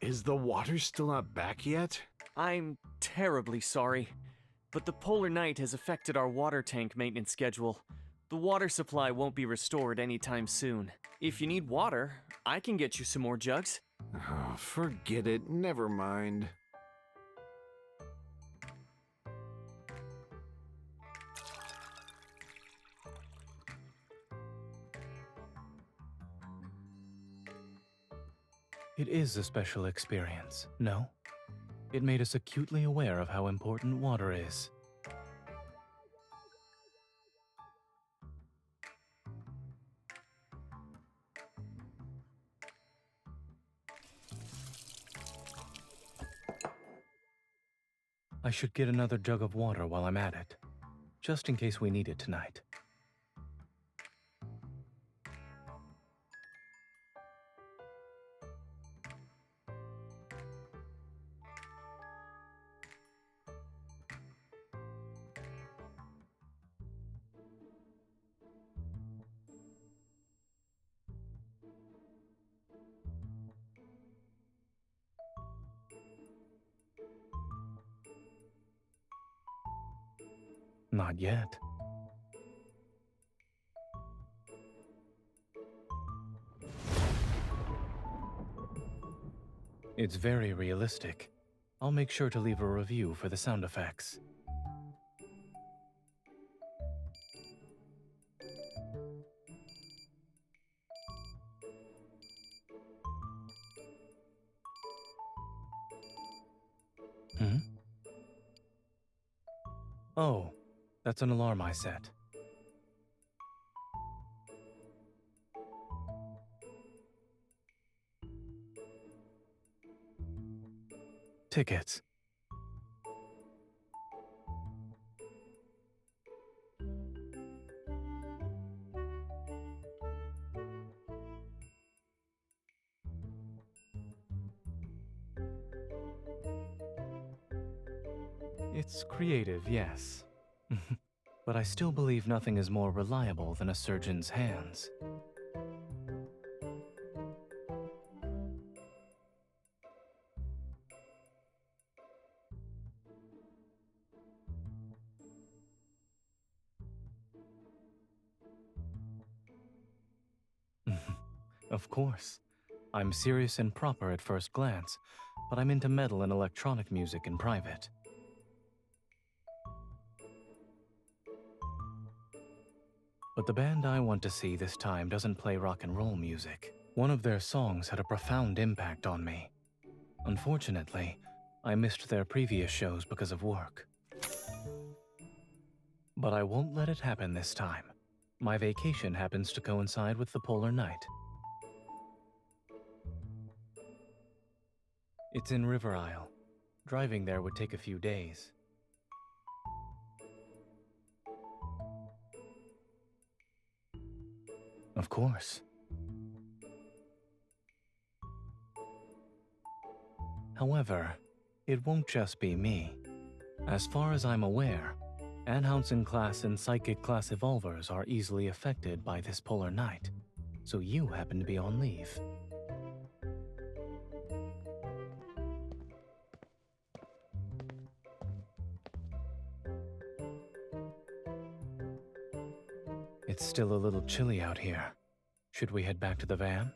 Is the water still not back yet? I'm terribly sorry, but the polar night has affected our water tank maintenance schedule. The water supply won't be restored anytime soon. If you need water, I can get you some more jugs. Oh, forget it. Never mind. It is a special experience, no? It made us acutely aware of how important water is. I should get another jug of water while I'm at it, just in case we need it tonight. Not yet. It's very realistic. I'll make sure to leave a review for the sound effects. Hmm? Oh, that's an alarm I set. Tickets. It's creative, yes. But I still believe nothing is more reliable than a surgeon's hands. Of course. I'm serious and proper at first glance, but I'm into metal and electronic music in private. But the band I want to see this time doesn't play rock and roll music. One of their songs had a profound impact on me. Unfortunately, I missed their previous shows because of work. But I won't let it happen this time. My vacation happens to coincide with the polar night. It's in River Isle. Driving there would take a few days. Of course. However, it won't just be me. As far as I'm aware, Anhousen class and Psychic class evolvers are easily affected by this polar night, so you happen to be on leave. It's still a little chilly out here. Should we head back to the van?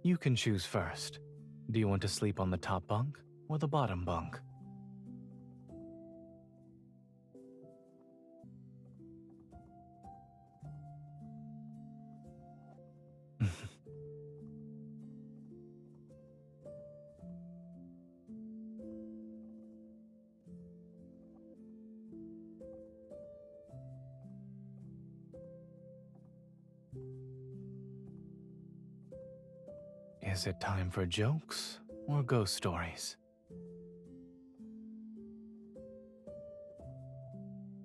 You can choose first. Do you want to sleep on the top bunk or the bottom bunk? Is it time for jokes or ghost stories?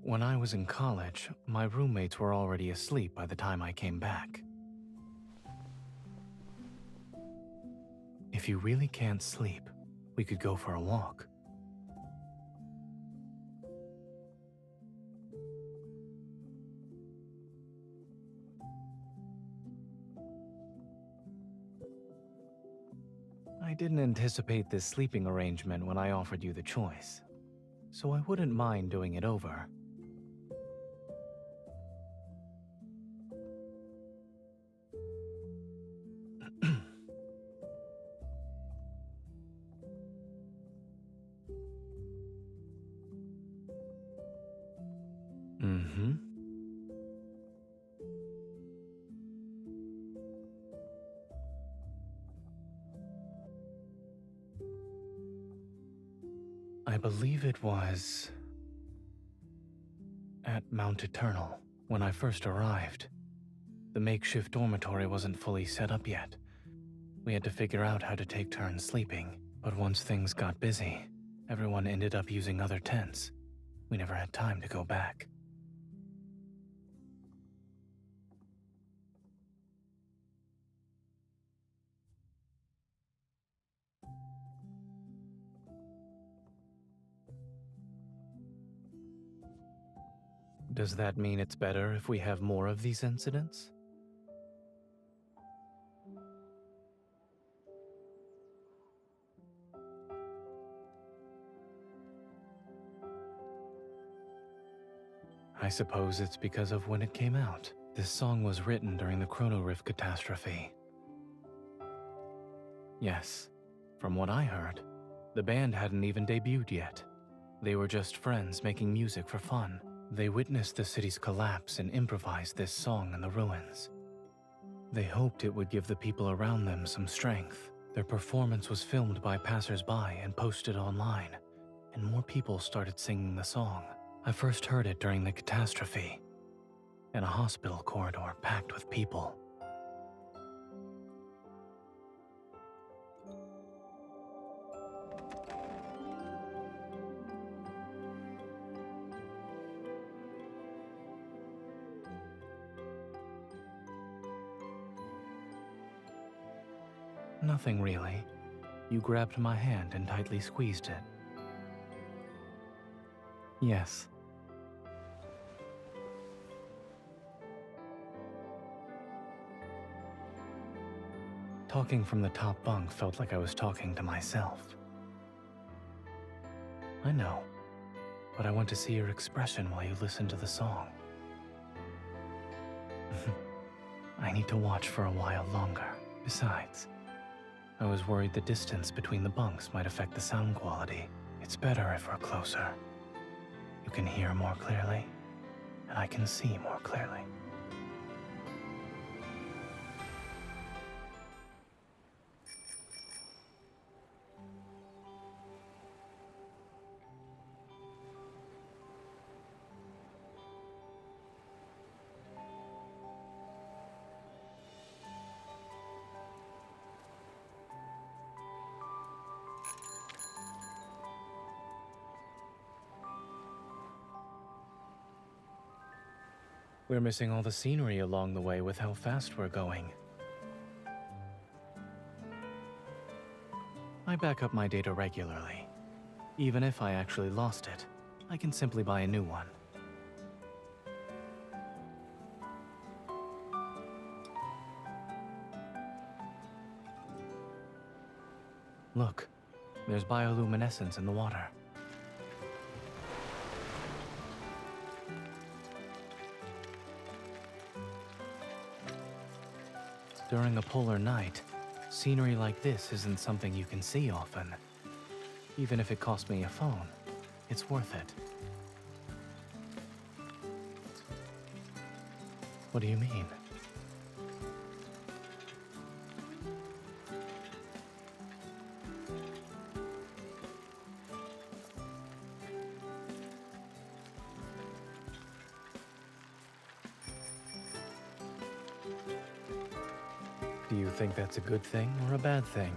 When I was in college, my roommates were already asleep by the time I came back. If you really can't sleep, we could go for a walk. I didn't anticipate this sleeping arrangement when I offered you the choice, so I wouldn't mind doing it over. Mm-hmm. I believe it was at Mount Eternal when I first arrived. The makeshift dormitory wasn't fully set up yet. We had to figure out how to take turns sleeping, but once things got busy, everyone ended up using other tents. We never had time to go back. Does that mean it's better if we have more of these incidents? I suppose it's because of when it came out. This song was written during the Chrono Rift catastrophe. Yes, from what I heard, the band hadn't even debuted yet. They were just friends making music for fun. They witnessed the city's collapse and improvised this song in the ruins. They hoped it would give the people around them some strength. Their performance was filmed by passers-by and posted online, and more people started singing the song. I first heard it during the catastrophe, in a hospital corridor packed with people. Nothing really. You grabbed my hand and tightly squeezed it. Yes. Talking from the top bunk felt like I was talking to myself. I know, but I want to see your expression while you listen to the song. I need to watch for a while longer. Besides, I was worried the distance between the bunks might affect the sound quality. It's better if we're closer. You can hear more clearly, and I can see more clearly. We're missing all the scenery along the way with how fast we're going. I back up my data regularly. Even if I actually lost it, I can simply buy a new one. Look, there's bioluminescence in the water. During a polar night, scenery like this isn't something you can see often. Even if it cost me a phone, it's worth it. What do you mean? Do you think that's a good thing or a bad thing?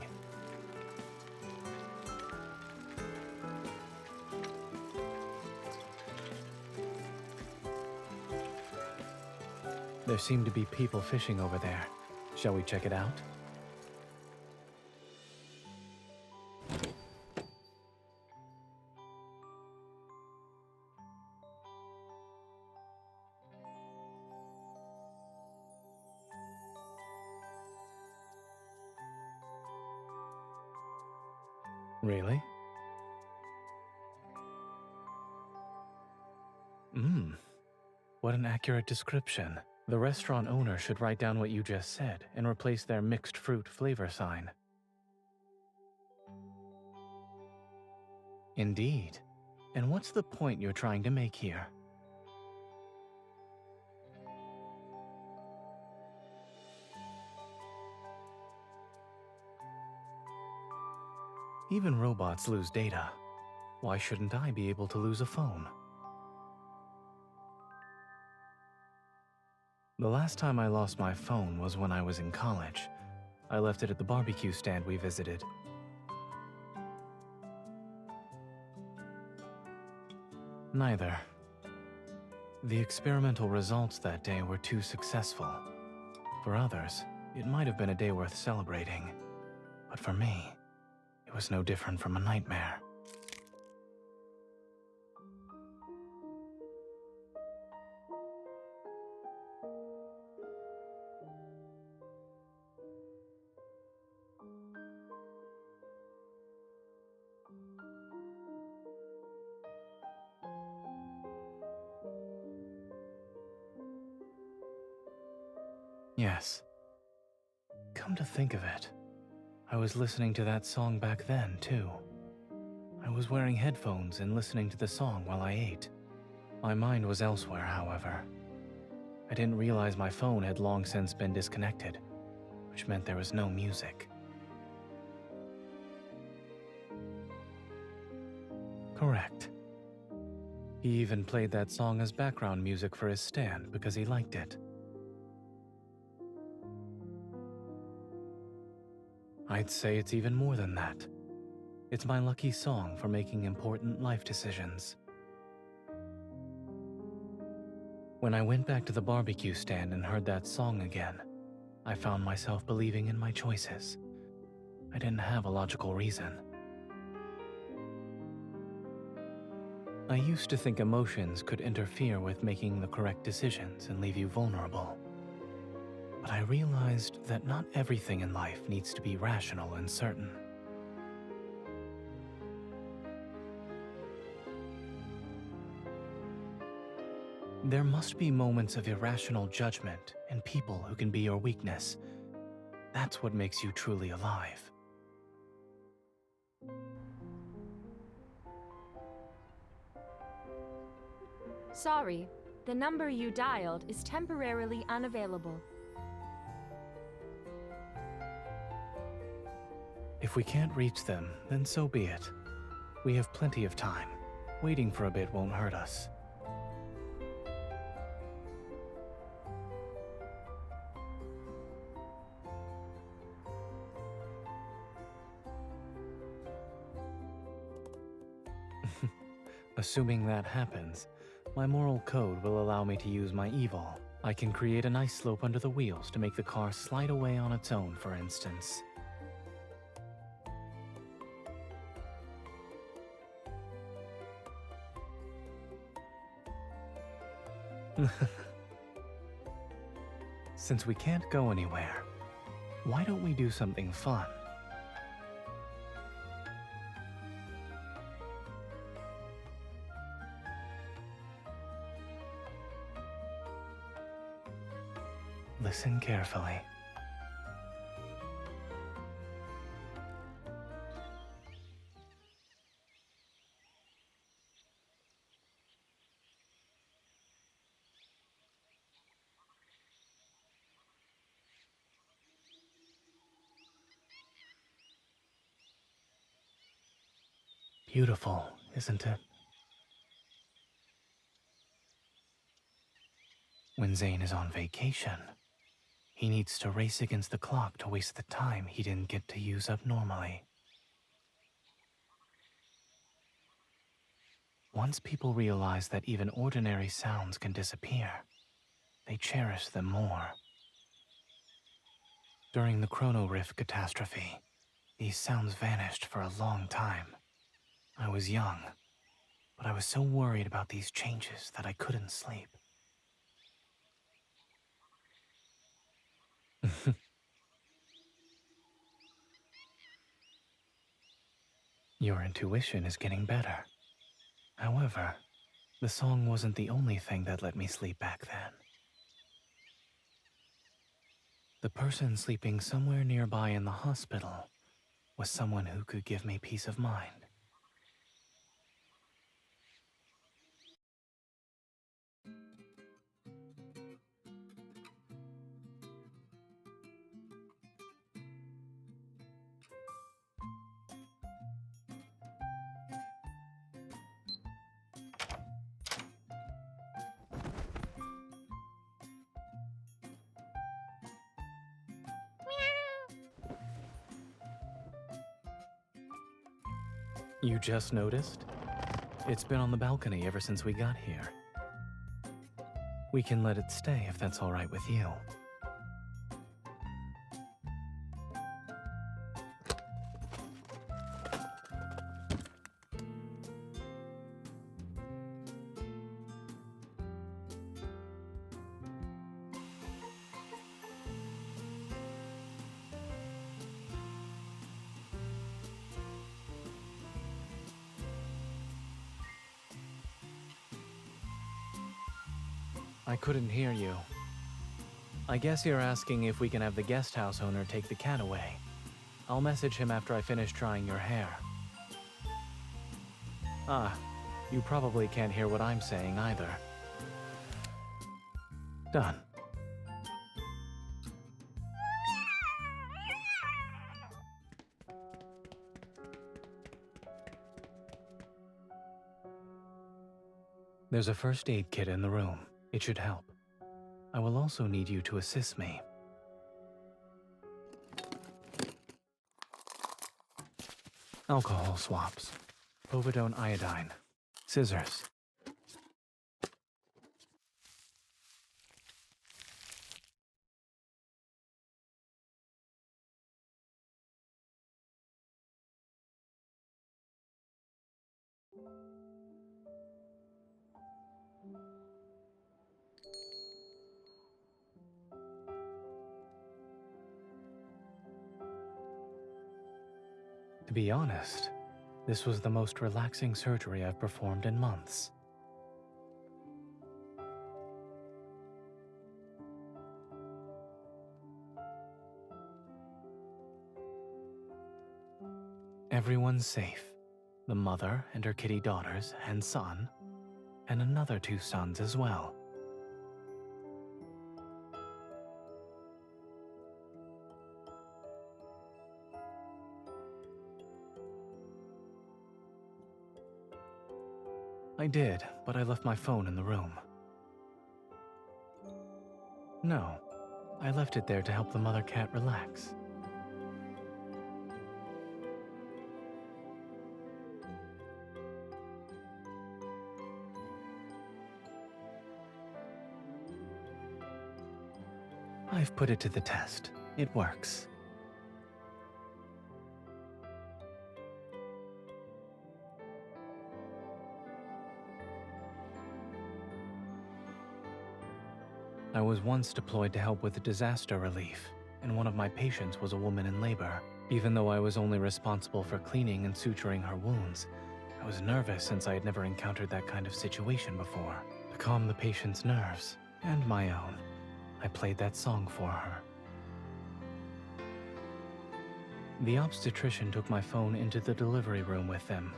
There seem to be people fishing over there. Shall we check it out? Really? What an accurate description. The restaurant owner should write down what you just said and replace their mixed fruit flavor sign. Indeed. And what's the point you're trying to make here? Even robots lose data. Why shouldn't I be able to lose a phone? The last time I lost my phone was when I was in college. I left it at the barbecue stand we visited. Neither. The experimental results that day were too successful. For others, it might have been a day worth celebrating. But for me, it was no different from a nightmare. Yes. Come to think of it, I was listening to that song back then, too. I was wearing headphones and listening to the song while I ate. My mind was elsewhere, however. I didn't realize my phone had long since been disconnected, which meant there was no music. Correct. He even played that song as background music for his stand because he liked it. I'd say it's even more than that. It's my lucky song for making important life decisions. When I went back to the barbecue stand and heard that song again, I found myself believing in my choices. I didn't have a logical reason. I used to think emotions could interfere with making the correct decisions and leave you vulnerable. But I realized that not everything in life needs to be rational and certain. There must be moments of irrational judgment and people who can be your weakness. That's what makes you truly alive. Sorry, the number you dialed is temporarily unavailable. If we can't reach them, then so be it. We have plenty of time. Waiting for a bit won't hurt us. Assuming that happens, my moral code will allow me to use my evil. I can create a nice slope under the wheels to make the car slide away on its own, for instance. Since we can't go anywhere, why don't we do something fun? Listen carefully. Beautiful, isn't it? When Zayne is on vacation, he needs to race against the clock to waste the time he didn't get to use up normally. Once people realize that even ordinary sounds can disappear, they cherish them more. During the Chrono Rift catastrophe, these sounds vanished for a long time. I was young, but I was so worried about these changes that I couldn't sleep. Your intuition is getting better. However, the song wasn't the only thing that let me sleep back then. The person sleeping somewhere nearby in the hospital was someone who could give me peace of mind. You just noticed? It's been on the balcony ever since we got here. We can let it stay if that's all right with you. I couldn't hear you. I guess you're asking if we can have the guest house owner take the cat away. I'll message him after I finish drying your hair. Ah, you probably can't hear what I'm saying either. Done. There's a first aid kit in the room. It should help. I will also need you to assist me. Alcohol swabs. Povidone iodine. Scissors. To be honest, this was the most relaxing surgery I've performed in months. Everyone's safe. The mother and her kitty daughters and son, and another 2 sons as well. I did, but I left my phone in the room. No, I left it there to help the mother cat relax. I've put it to the test. It works. I was once deployed to help with disaster relief, and one of my patients was a woman in labor. Even though I was only responsible for cleaning and suturing her wounds, I was nervous since I had never encountered that kind of situation before. To calm the patient's nerves, and my own, I played that song for her. The obstetrician took my phone into the delivery room with them,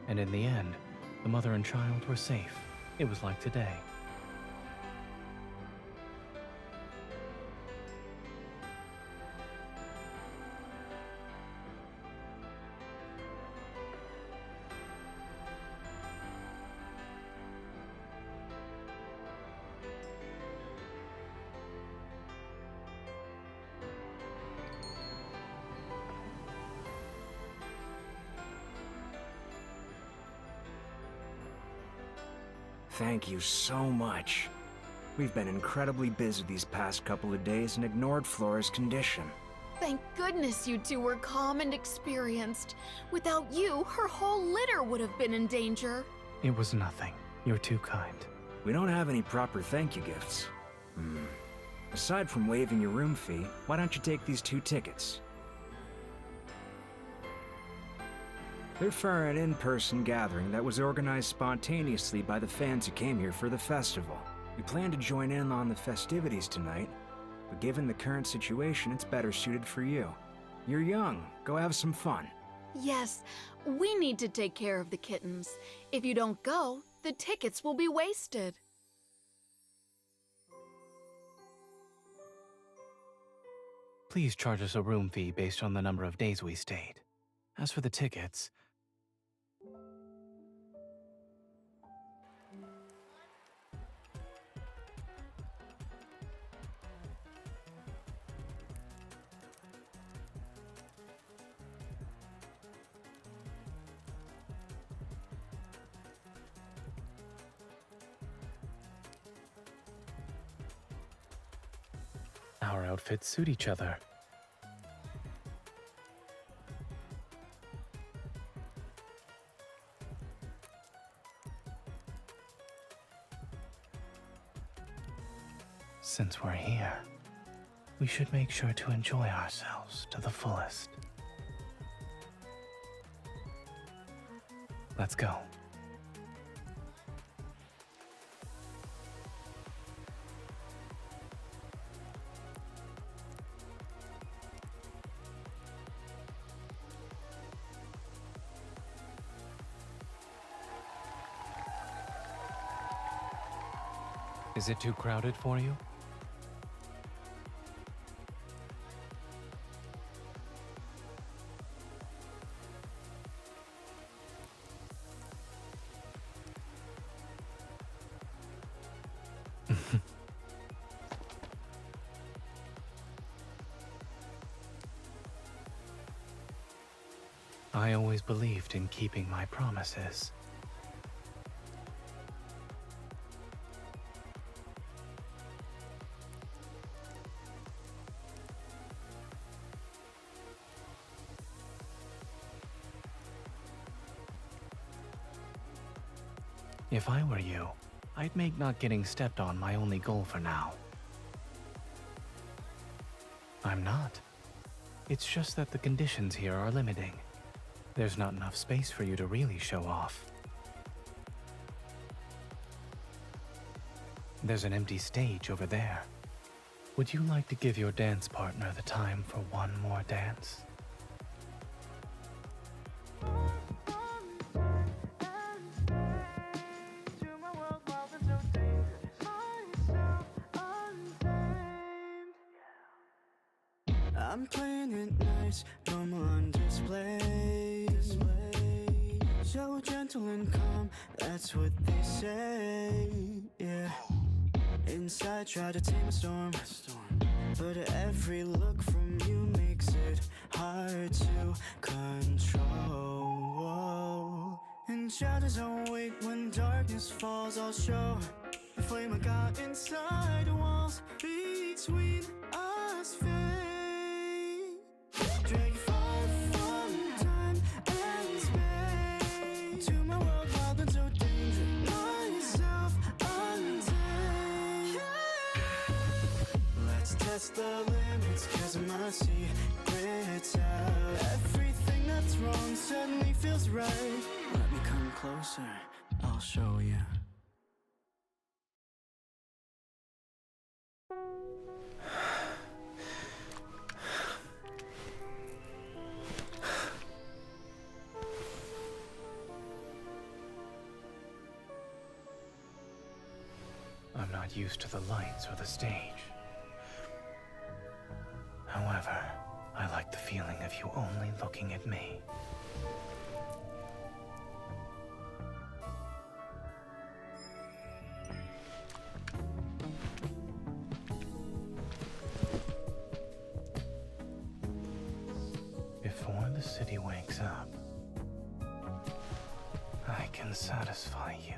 and in the end, the mother and child were safe. It was like today. Thank you so much. We've been incredibly busy these past couple of days and ignored Flora's condition. Thank goodness you two were calm and experienced. Without you, her whole litter would have been in danger. It was nothing. You're too kind. We don't have any proper thank you gifts. Aside from waiving your room fee, why don't you take these 2 tickets? They're for an in-person gathering that was organized spontaneously by the fans who came here for the festival. We plan to join in on the festivities tonight, but given the current situation, it's better suited for you. You're young. Go have some fun. Yes, we need to take care of the kittens. If you don't go, the tickets will be wasted. Please charge us a room fee based on the number of days we stayed. As for the tickets, our outfits suit each other. Since we're here, we should make sure to enjoy ourselves to the fullest. Let's go. Is it too crowded for you? I always believed in keeping my promises. If I were you, I'd make not getting stepped on my only goal for now. I'm not. It's just that the conditions here are limiting. There's not enough space for you to really show off. There's an empty stage over there. Would you like to give your dance partner the time for one more dance? I'm playing it nice, normal on display. So gentle and calm, that's what they say, yeah. Inside try to tame a storm, but every look from you makes it hard to control. And shadows don't wait when darkness falls, I'll show the flame I got inside the walls between us. Drag far from time and space to my world, wild and so dangerous. Myself untamed. Let's test the limits, 'cause my secret's out. Everything that's wrong suddenly feels right. Let me come closer, I'll show you. I'm not used to the lights or the stage. However, I like the feeling of you only looking at me. Before the city wakes up, I can satisfy you.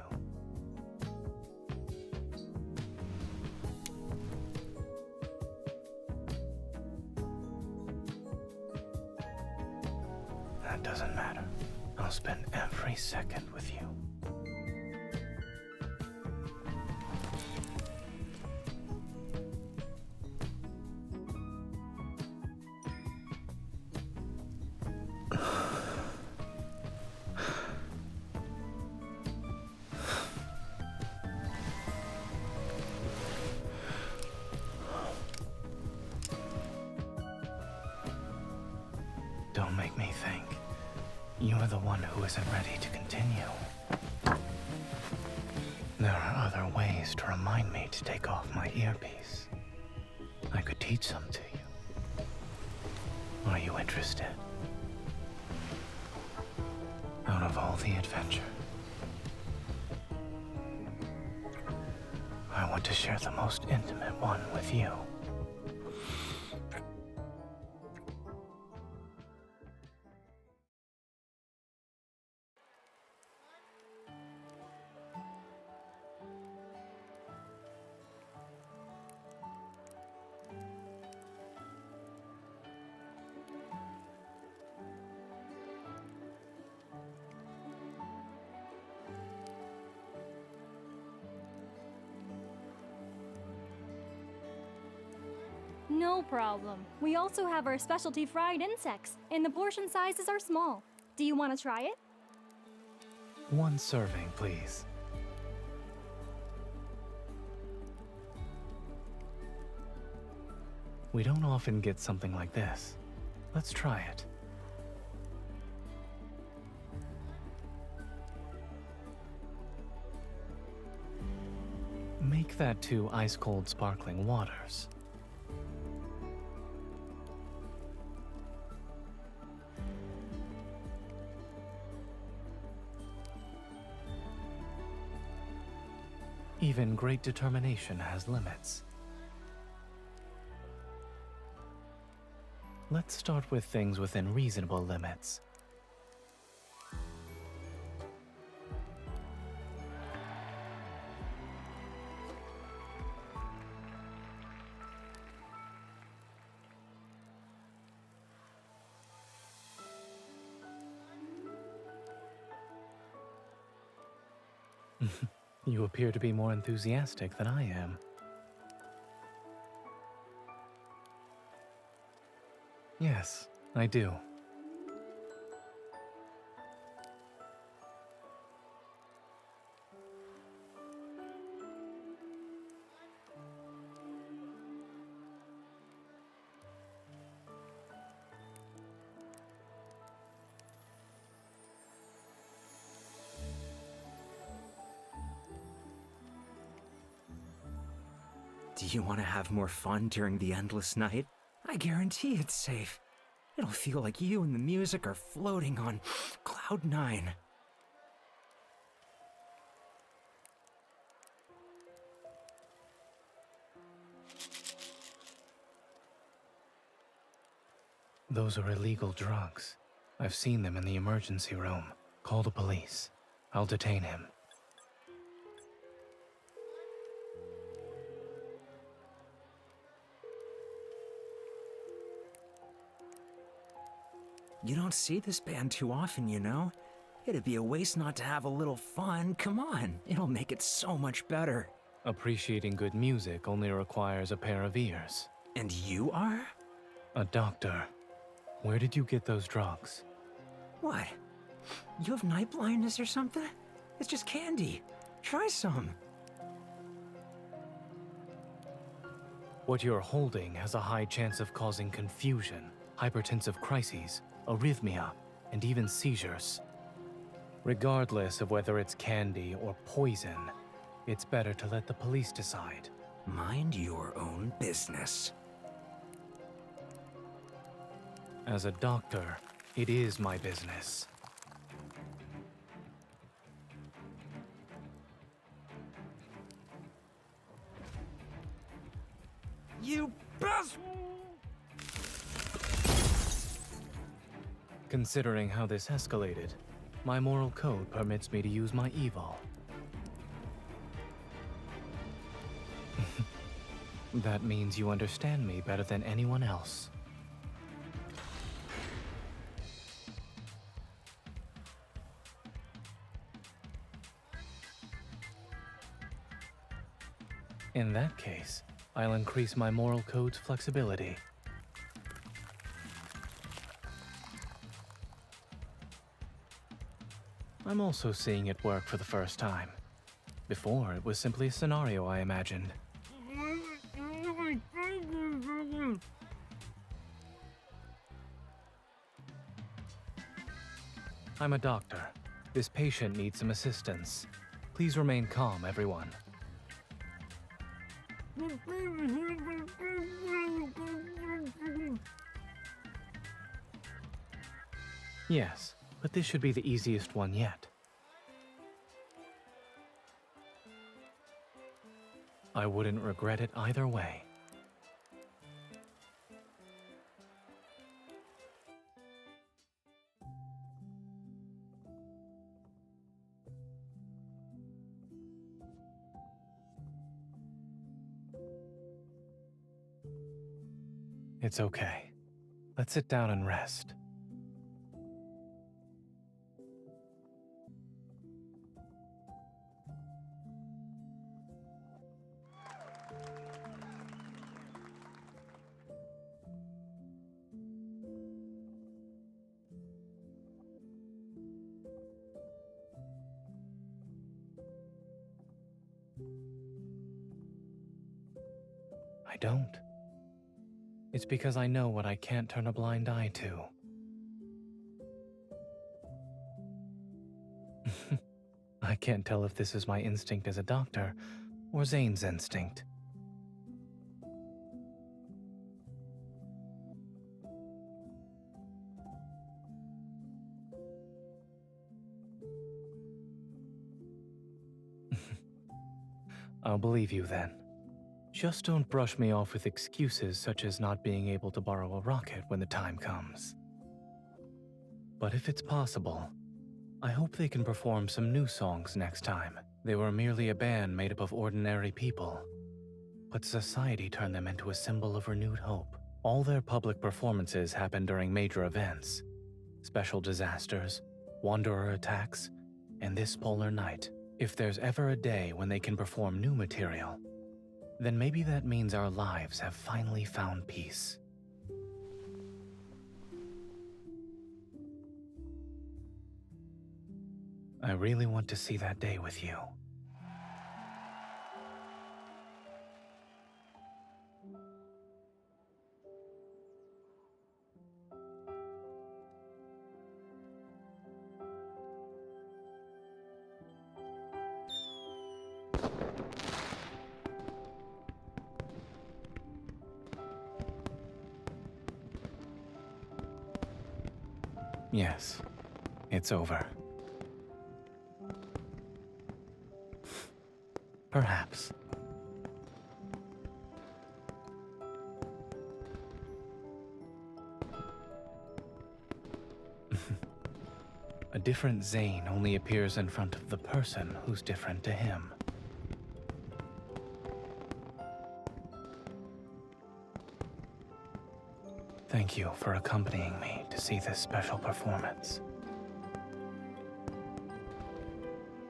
That doesn't matter. I'll spend every second with you. Don't make me think. You are the one who isn't ready to continue. There are other ways to remind me to take off my earpiece. I could teach some to you. Are you interested? Out of all the adventure, I want to share the most intimate one with you. No problem. We also have our specialty fried insects, and the portion sizes are small. Do you want to try it? One serving, please. We don't often get something like this. Let's try it. Make that 2 ice-cold sparkling waters. Even great determination has limits. Let's start with things within reasonable limits. You appear to be more enthusiastic than I am. Yes, I do. Do you want to have more fun during the endless night? I guarantee it's safe. It'll feel like you and the music are floating on Cloud 9. Those are illegal drugs. I've seen them in the emergency room. Call the police. I'll detain him. You don't see this band too often, you know? It'd be a waste not to have a little fun. Come on, it'll make it so much better. Appreciating good music only requires a pair of ears. And you are? A doctor. Where did you get those drugs? What? You have night blindness or something? It's just candy. Try some. What you're holding has a high chance of causing confusion, hypertensive crises, arrhythmia, and even seizures. Regardless of whether it's candy or poison, it's better to let the police decide. Mind your own business. As a doctor, it is my business. You best! Considering how this escalated, my moral code permits me to use my evil. That means you understand me better than anyone else. In that case, I'll increase my moral code's flexibility. I'm also seeing it work for the first time. Before, it was simply a scenario I imagined. I'm a doctor. This patient needs some assistance. Please remain calm, everyone. Yes, but this should be the easiest one yet. I wouldn't regret it either way. It's okay. Let's sit down and rest. I don't. It's because I know what I can't turn a blind eye to. I can't tell if this is my instinct as a doctor or Zayne's instinct. I'll believe you then. Just don't brush me off with excuses such as not being able to borrow a rocket when the time comes. But if it's possible, I hope they can perform some new songs next time. They were merely a band made up of ordinary people, but society turned them into a symbol of renewed hope. All their public performances happen during major events, special disasters, wanderer attacks, and this polar night. If there's ever a day when they can perform new material, then maybe that means our lives have finally found peace. I really want to see that day with you. Yes, it's over. Perhaps. A different Zayne only appears in front of the person who's different to him. Thank you for accompanying me to see this special performance.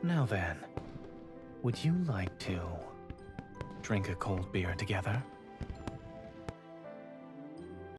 Now then, would you like to drink a cold beer together?